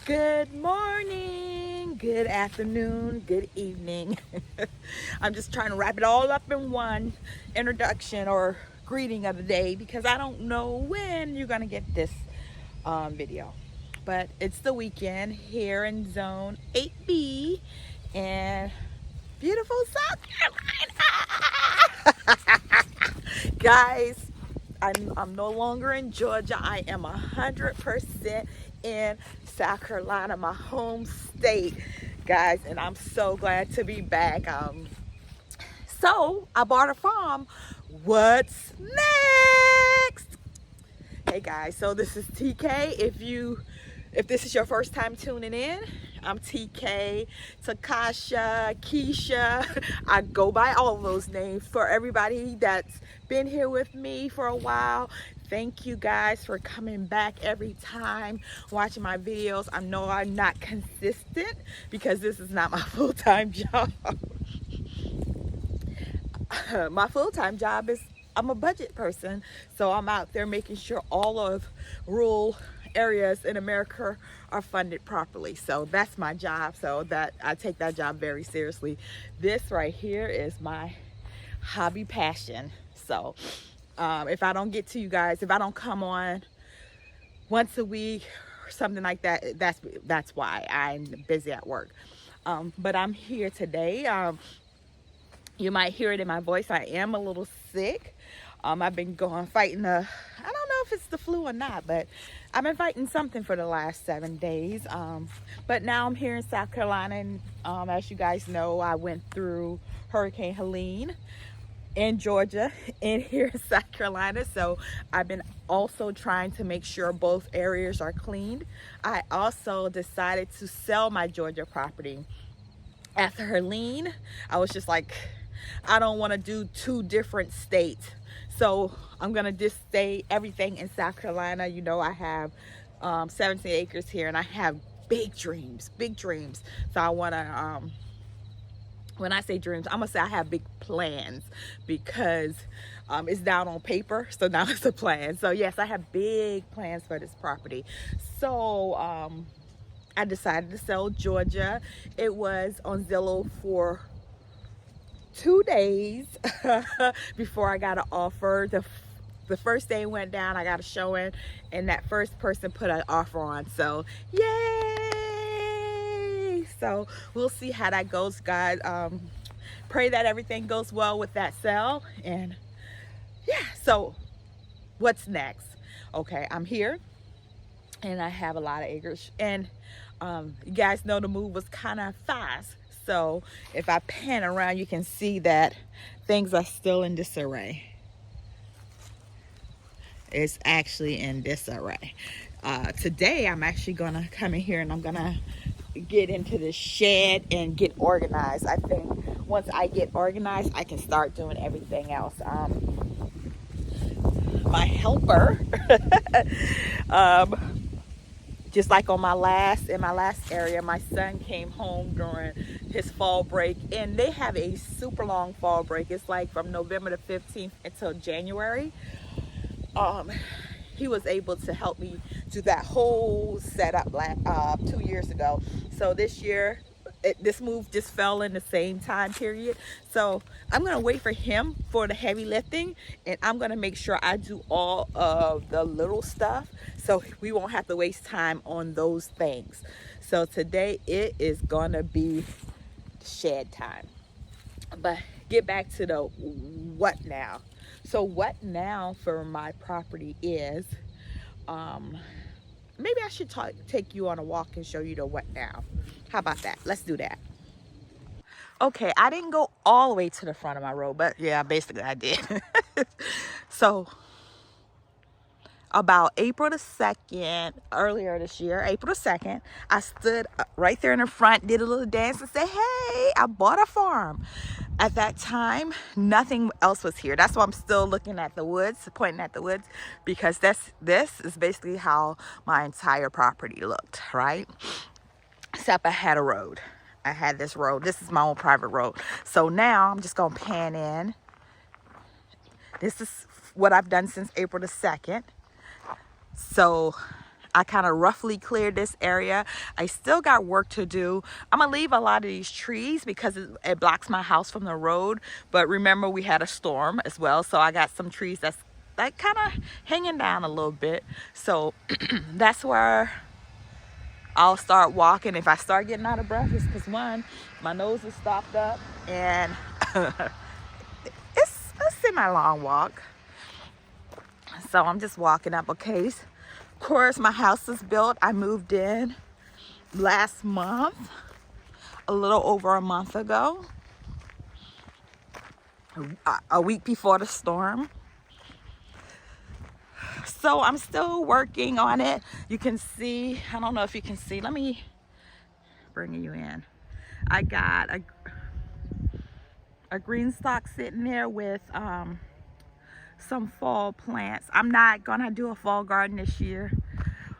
Good morning, good afternoon, good evening. I'm just trying to wrap it all up in one introduction or greeting of the day because I don't know when you're going to get this video. But it's the weekend here in Zone 8B in beautiful South Carolina. Guys, I'm no longer in Georgia. I am 100% in South Carolina, my home state, guys, and I'm so glad to be back. So I bought a farm. What's next? Hey guys, so this is TK. If this is your first time tuning in, I'm TK, Takasha, Keisha. I go by all of those names. For everybody that's been here with me for a while, thank you guys for coming back every time, watching my videos. I know I'm not consistent because this is not my full-time job. My full-time job is I'm a budget person, so I'm out there making sure all of rural areas in America are funded properly. So that's my job, so that I take that job very seriously. This right here is my hobby passion. So if I don't get to you guys, if I don't come on once a week or something like that, that's why I'm busy at work. But I'm here today. You might hear it in my voice. I am a little sick. I've been fighting I don't know if it's the flu or not, but I've been fighting something for the last 7 days. But now I'm here in South Carolina, and as you guys know, I went through Hurricane Helene in Georgia and here in South Carolina. So I've been also trying to make sure both areas are cleaned. I also decided to sell my Georgia property after Helene. I was just like, I don't want to do 2 different states, so I'm gonna just stay everything in South Carolina. You know, I have 17 acres here, and I have big dreams. So I want to when I say dreams, I'm gonna say I have big plans, because it's down on paper, so now it's a plan. So yes, I have big plans for this property. So I decided to sell Georgia. It was on Zillow for 2 days before I got an offer. The first day it went down, I got a showing, and that first person put an offer on. So yay! So we'll see how that goes, guys. Pray that everything goes well with that sale. And yeah, so what's next? Okay, I'm here and I have a lot of acres, and you guys know the move was kind of fast. So if I pan around, you can see that things are still in disarray. It's actually in disarray. Today I'm actually gonna come in here and I'm gonna get into the shed and get organized. I think once I get organized, I can start doing everything else. My helper just like in my last area, my son came home during his fall break, and they have a super long fall break. It's like from November the 15th until January. He was able to help me do that whole setup 2 years ago. So this year, this move just fell in the same time period. So I'm gonna wait for him for the heavy lifting, and I'm gonna make sure I do all of the little stuff, so we won't have to waste time on those things. So today it is gonna be shed time. But get back to the what now. So what now for my property is, maybe I should take you on a walk and show you the what now. How about that? Let's do that. Okay, I didn't go all the way to the front of my road, but yeah, basically I did. So about April the 2nd, earlier this year, April the 2nd, I stood right there in the front, did a little dance and said, hey, I bought a farm. At that time, nothing else was here. That's why I'm still looking at the woods, pointing at the woods, because this is basically how my entire property looked, right? Except I had a road. I had this road. This is my own private road. So now I'm just gonna pan in. This is what I've done since April the 2nd. So I kind of roughly cleared this area. I still got work to do. I'm gonna leave a lot of these trees because it blocks my house from the road. But remember, we had a storm as well, so I got some trees that's like kind of hanging down a little bit. So that's where I'll start walking. If I start getting out of breath, it's because one, my nose is stopped up, and it's a semi-long walk. So I'm just walking up. Okay, of course my house is built. I moved in last month, a little over a month ago, a week before the storm. So I'm still working on it. You can see, I don't know if you can see, let me bring you in. I got a green stalk sitting there with some fall plants. I'm not gonna do a fall garden this year.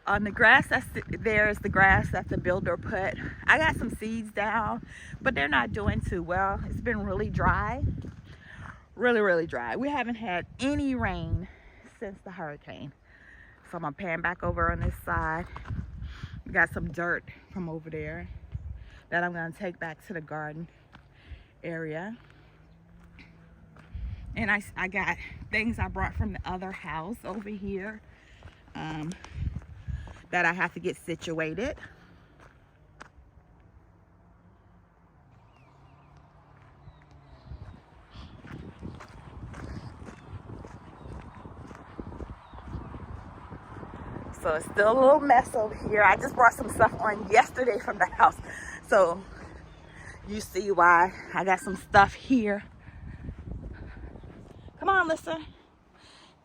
The grass that's there is the grass that the builder put. I got some seeds down, but they're not doing too well. It's been really dry, really dry. We haven't had any rain since the hurricane. So I'm gonna pan back over on this side. We got some dirt from over there that I'm gonna take back to the garden area. And I got things I brought from the other house over here that I have to get situated. So it's still a little mess over here. I just brought some stuff on yesterday from the house. So you see why I got some stuff here. Come on, listen.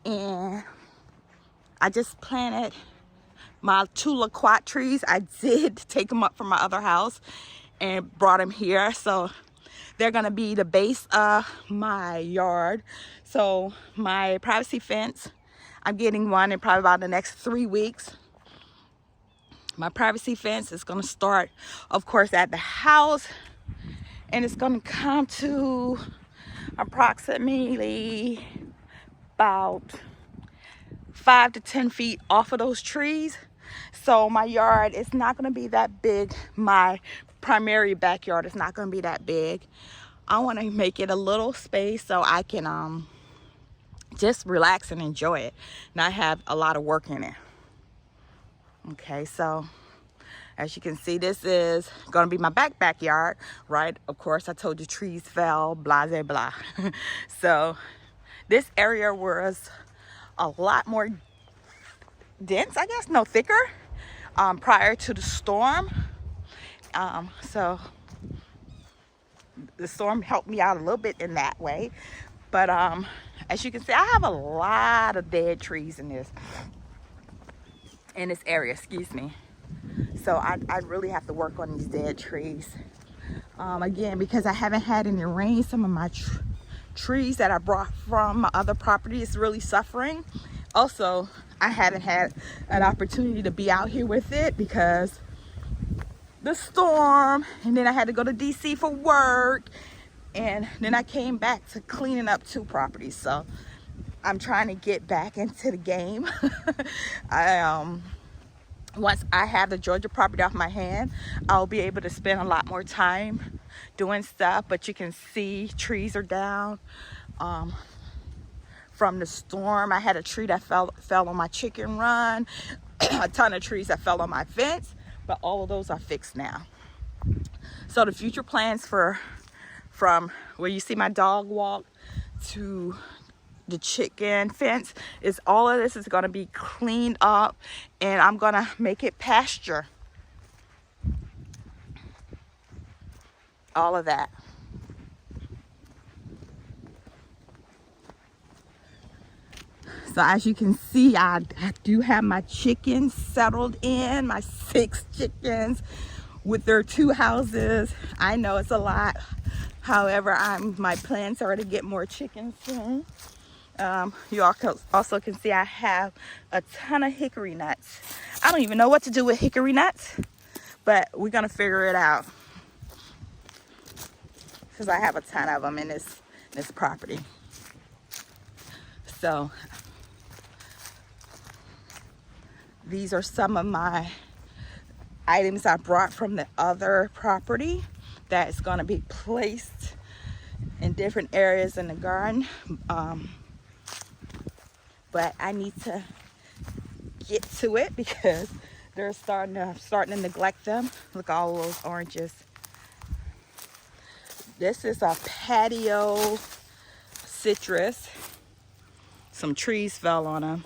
And I just planted my 2 loquat trees. I did take them up from my other house and brought them here. So they're gonna be the base of my yard. So my privacy fence, I'm getting one in probably about the next 3 weeks. My privacy fence is gonna start, of course, at the house, and it's gonna come to approximately about 5 to 10 feet off of those trees. So my yard is not gonna be that big. My primary backyard is not gonna be that big. I wanna make it a little space so I can just relax and enjoy it, not have a lot of work in it. Okay, so as you can see, this is gonna be my backyard, right? Of course, I told you trees fell, blah, blah, blah. So this area was a lot more dense, I guess, no, thicker, prior to the storm. So the storm helped me out a little bit in that way. But as you can see, I have a lot of dead trees in this area, excuse me. So I really have to work on these dead trees. Again, because I haven't had any rain, some of my trees that I brought from my other property is really suffering. Also, I haven't had an opportunity to be out here with it because the storm, and then I had to go to DC for work, and then I came back to cleaning up 2 properties. So I'm trying to get back into the game. Once I have the Georgia property off my hand, I'll be able to spend a lot more time doing stuff. But you can see trees are down from the storm. I had a tree that fell on my chicken run, a ton of trees that fell on my fence, but all of those are fixed now. So the future plans from where you see my dog walk to the chicken fence is all of this is going to be cleaned up, and I'm going to make it pasture. All of that. So as you can see, I do have my chickens settled in, my 6 chickens with their 2 houses. I know it's a lot. However, my plans are to get more chickens soon. You also can see I have a ton of hickory nuts. I don't even know what to do with hickory nuts, but we're gonna figure it out because I have a ton of them in this property. So These are some of my items I brought from the other property that's going to be placed in different areas in the garden. But I need to get to it because they're starting to neglect them. Look at all those oranges. This is a patio citrus. Some trees fell on them.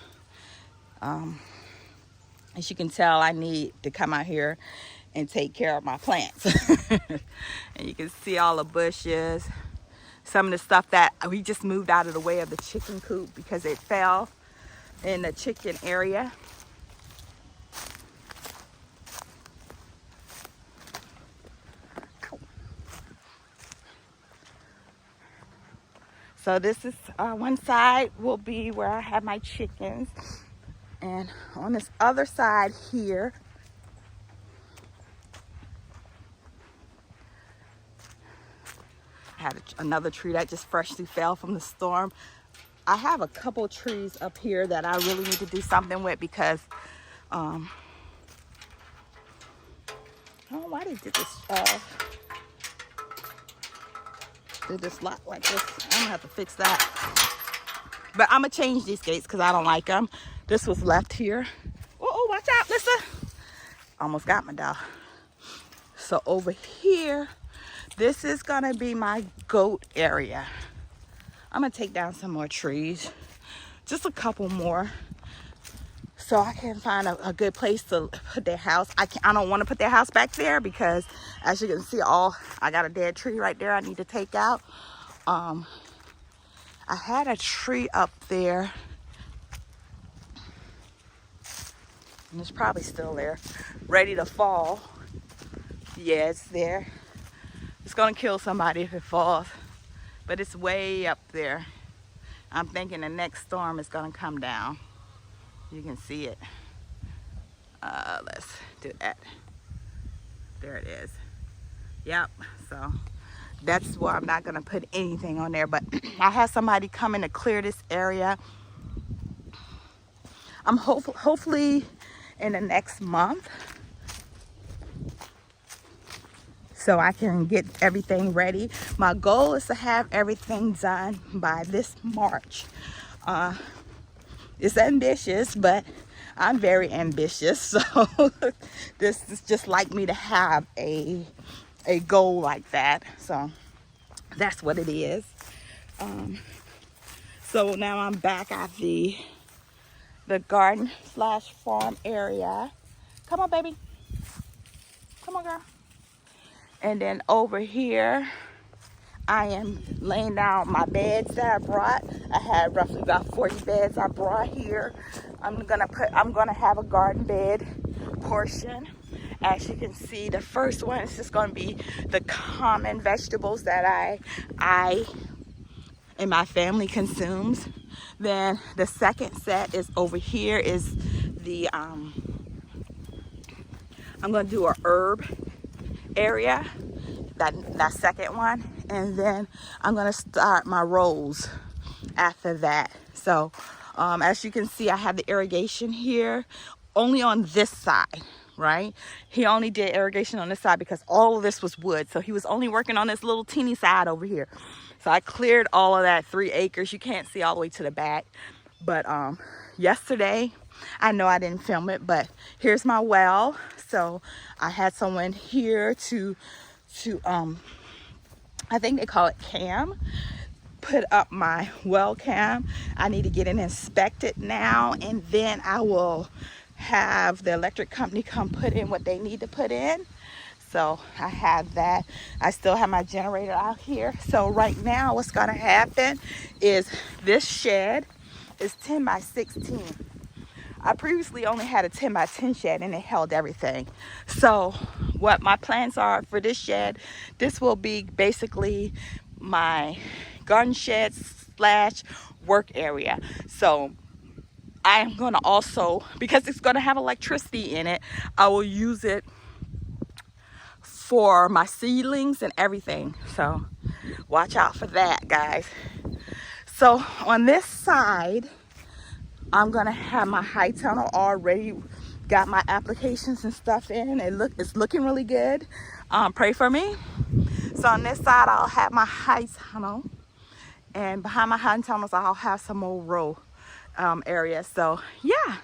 As you can tell, I need to come out here and take care of my plants. And you can see all the bushes. Some of the stuff that we just moved out of the way of the chicken coop because it fell in the chicken area. So this is one side will be where I have my chickens. And on this other side here, I had another tree that just freshly fell from the storm. I have a couple trees up here that I really need to do something with because, I don't know why they did this lock like this. I'm gonna have to fix that. But I'm gonna change these gates because I don't like them. This was left here. Oh, watch out, Lisa. Almost got my dog. So over here, this is gonna be my goat area. I'm gonna take down some more trees, just a couple more, so I can find a good place to put their house. I don't want to put their house back there because, as you can see, I got a dead tree right there I need to take out. I had a tree up there, and it's probably still there, ready to fall. Yeah, it's there. It's gonna kill somebody if it falls, but it's way up there. I'm thinking the next storm is gonna come down. You can see it. Let's do that. There it is. Yep, so that's why I'm not gonna put anything on there, but I have somebody coming to clear this area. I'm hopefully in the next month, so I can get everything ready. My goal is to have everything done by this March. It's ambitious, but I'm very ambitious, so this is just like me to have a goal like that. So that's what it is. So now I'm back at the garden / farm area. Come on, baby. Come on, girl. And then over here, I am laying down my beds that I brought. I had roughly about 40 beds I brought here. I'm gonna have a garden bed portion. As you can see, the first one is just gonna be the common vegetables that I and my family consumes. Then the second set is over here is the I'm gonna do a herb area, that second one, and then I'm gonna start my rolls after that. So as you can see, I have the irrigation here only on this side, right? He only did irrigation on this side because all of this was wood, so he was only working on this little teeny side over here. So I cleared all of that 3 acres. You can't see all the way to the back, but yesterday, I know I didn't film it, but here's my well. So I had someone here to I think they call it cam, put up my well cam. I need to get it inspected now, and then I will have the electric company come put in what they need to put in. So I have that. I still have my generator out here. So right now what's gonna happen is this shed is 10 by 16. I previously only had a 10 by 10 shed and it held everything. So what my plans are for this shed, this will be basically my garden shed / work area. So I am gonna also, because it's gonna have electricity in it, I will use it for my seedlings and everything. So watch out for that, guys. So on this side, I'm gonna have my high tunnel already got my applications and stuff in. It's looking really good. Pray for me. So on this side, I'll have my high tunnel, and behind my high tunnels, I'll have some more row area. So yeah,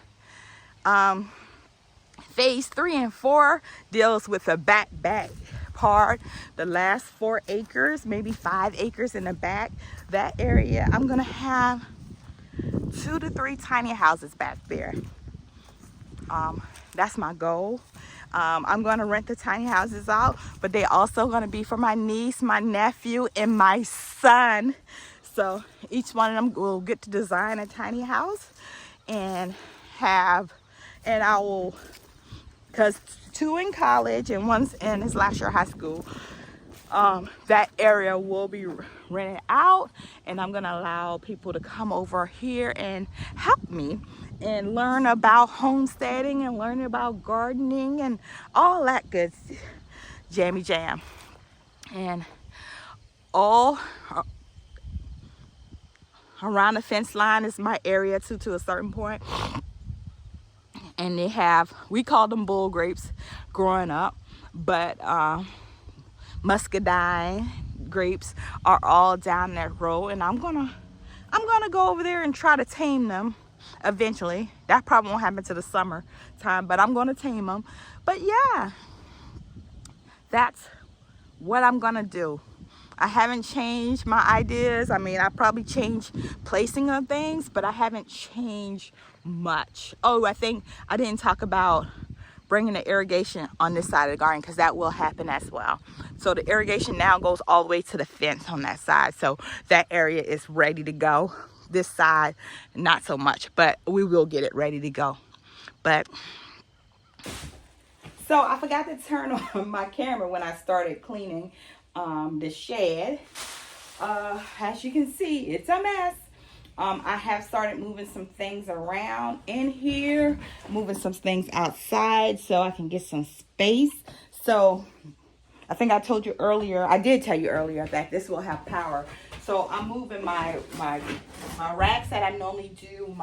phase 3 and 4 deals with the back part, the last 4 acres, maybe 5 acres in the back. That area, I'm gonna have 2 to 3 tiny houses back there. That's my goal. I'm going to rent the tiny houses out, but they also going to be for my niece, my nephew, and my son. So each one of them will get to design a tiny house and I will, because 2 in college and 1's in his last year of high school, that area will be rented out, and I'm gonna allow people to come over here and help me and learn about homesteading and learn about gardening and all that good jammy jam. And all around the fence line is my area too, to a certain point. And we called them bull grapes growing up, but muscadine grapes are all down that road, and I'm gonna go over there and try to tame them eventually. That probably won't happen to the summer time, but I'm gonna tame them. But yeah, that's what I'm gonna do. I haven't changed my ideas. I mean, I probably changed placing of things, but I haven't changed much. Oh, I think I didn't talk about bringing the irrigation on this side of the garden, because that will happen as well. So the irrigation now goes all the way to the fence on that side. So that area is ready to go. This side, not so much, but we will get it ready to go. But so I forgot to turn on my camera when I started cleaning the shed. As you can see, it's a mess. I have started moving some things around in here, moving some things outside so I can get some space. So I think I told you earlier, I did tell you earlier that this will have power. So I'm moving my racks that I normally do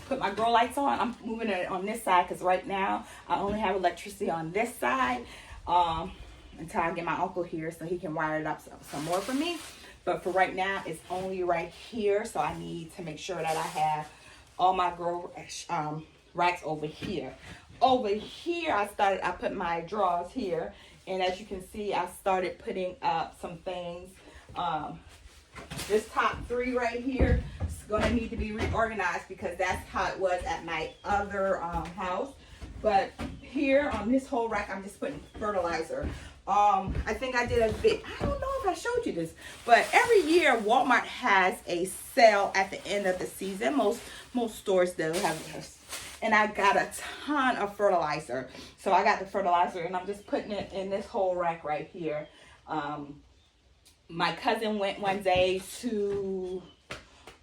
put my grow lights on. I'm moving it on this side because right now I only have electricity on this side until I get my uncle here so he can wire it up some more for me. But for right now, it's only right here. So I need to make sure that I have all my grow racks over here. Over here, I put my drawers here. And as you can see, I started putting up some things. This top 3 right here is going to need to be reorganized because that's how it was at my other house. But here on this whole rack, I'm just putting fertilizer. I think I did a bit, I don't know if I showed you this, but every year Walmart has a sale at the end of the season. Most stores do have this. And I got a ton of fertilizer. So I got the fertilizer and I'm just putting it in this whole rack right here. My cousin went one day to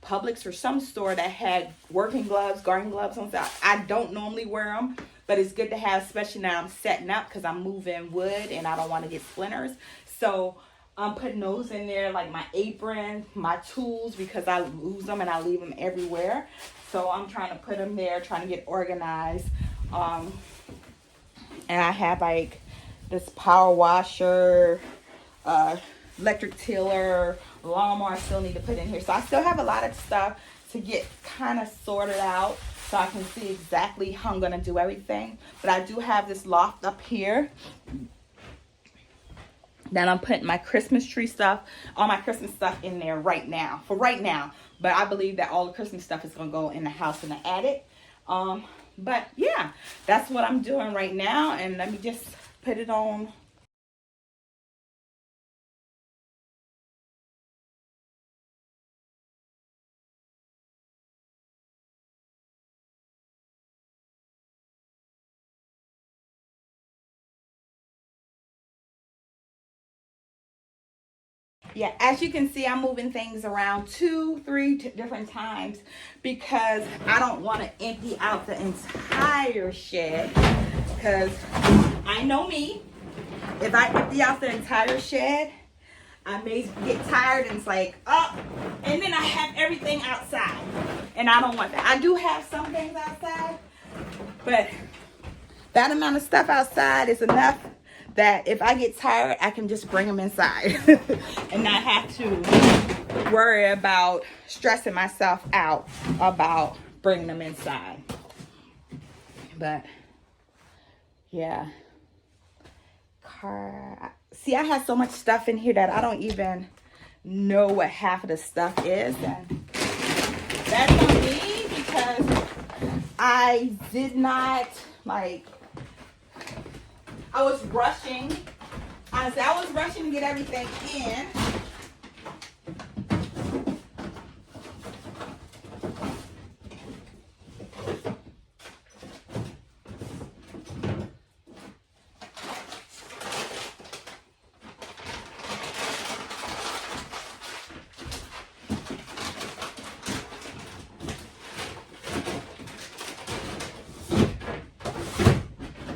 Publix or some store that had working gloves, garden gloves on sale. I don't normally wear them, but it's good to have, especially now I'm setting up because I'm moving wood and I don't want to get splinters. So I'm putting those in there, like my apron, my tools, because I lose them and I leave them everywhere. So I'm trying to put them there, trying to get organized. And I have like this power washer, electric tiller, lawnmower I still need to put in here. So I still have a lot of stuff to get kind of sorted out so I can see exactly how I'm going to do everything. But I do have this loft up here that I'm putting my Christmas tree stuff, all my Christmas stuff in there right now, for right now. But I believe that all the Christmas stuff is going to go in the house in the attic. But yeah, that's what I'm doing right now. And let me just put it on. Yeah, as you can see, I'm moving things around 2-3 different times because I don't want to empty out the entire shed, because I know me. If I empty out the entire shed, I may get tired and it's like, oh, and then I have everything outside. And I don't want that. I do have some things outside, but that amount of stuff outside is enough that if I get tired, I can just bring them inside and not have to worry about stressing myself out about bringing them inside. But yeah, see, I have so much stuff in here that I don't even know what half of the stuff is, and that's on me because I did not I was rushing. Honestly, I was rushing to get everything in.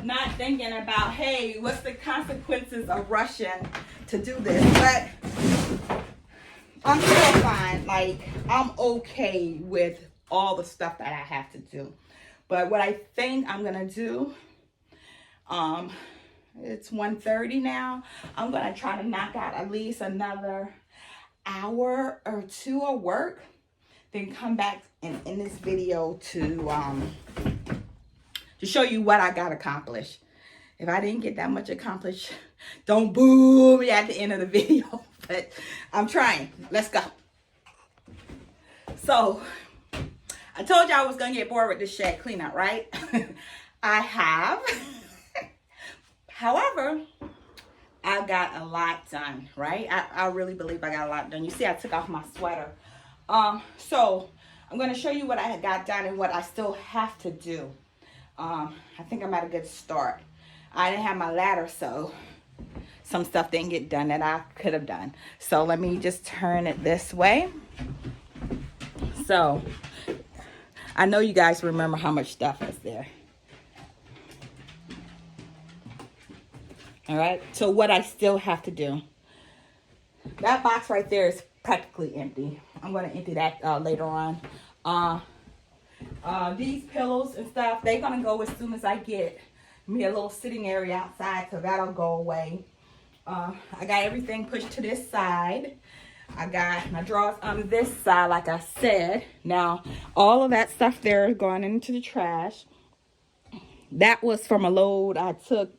Not thinking about, hey, what's the consequences of rushing to do this? But I'm still fine. Like, I'm okay with all the stuff that I have to do. But what I think I'm gonna do, it's 1:30 now. I'm gonna try to knock out at least another hour or two of work, then come back and in this video to show you what I got accomplished. If I didn't get that much accomplished, don't boo me at the end of the video. But I'm trying. Let's go. So, I told you I was going to get bored with this shed cleanup, right? I have. However, I got a lot done, right? I really believe I got a lot done. You see, I took off my sweater. So, I'm going to show you what I got done and what I still have to do. I think I'm at a good start. I didn't have my ladder, so some stuff didn't get done that I could have done. So let me just turn it this way. So I know you guys remember how much stuff is there. All right, so what I still have to do. That box right there is practically empty. I'm going to empty that later on. These pillows and stuff, they're gonna go as soon as I get me a little sitting area outside, so that'll go away. I got everything pushed to this side. I got my drawers on this side, like I said. Now, all of that stuff there is going into the trash. That was from a load I took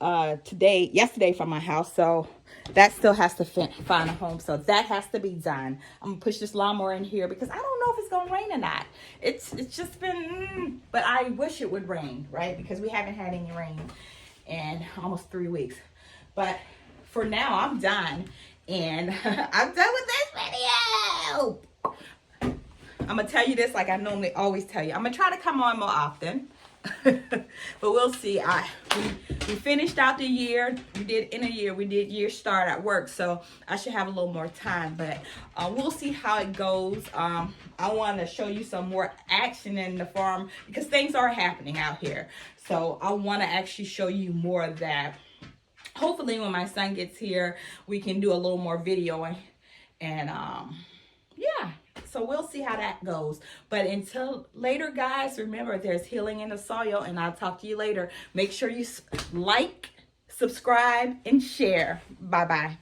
yesterday from my house, so that still has to find a home, so that has to be done. I'm gonna push this lawnmower in here because I don't know if it's gonna rain or not. It's just been, but I wish it would rain, right? Because we haven't had any rain in almost 3 weeks. But for now, I'm done, and I'm done with this video. I'm gonna tell you this like I normally always tell you. I'm gonna try to come on more often. But we'll see. We finished out the year. We did year start at work, so I should have a little more time, but we'll see how it goes. I want to show you some more action in the farm because things are happening out here, so I want to actually show you more of that. Hopefully when my son gets here we can do a little more videoing, and yeah, so we'll see how that goes. But until later, guys, remember there's healing in the soil, and I'll talk to you later. Make sure you like, subscribe, and share. Bye-bye.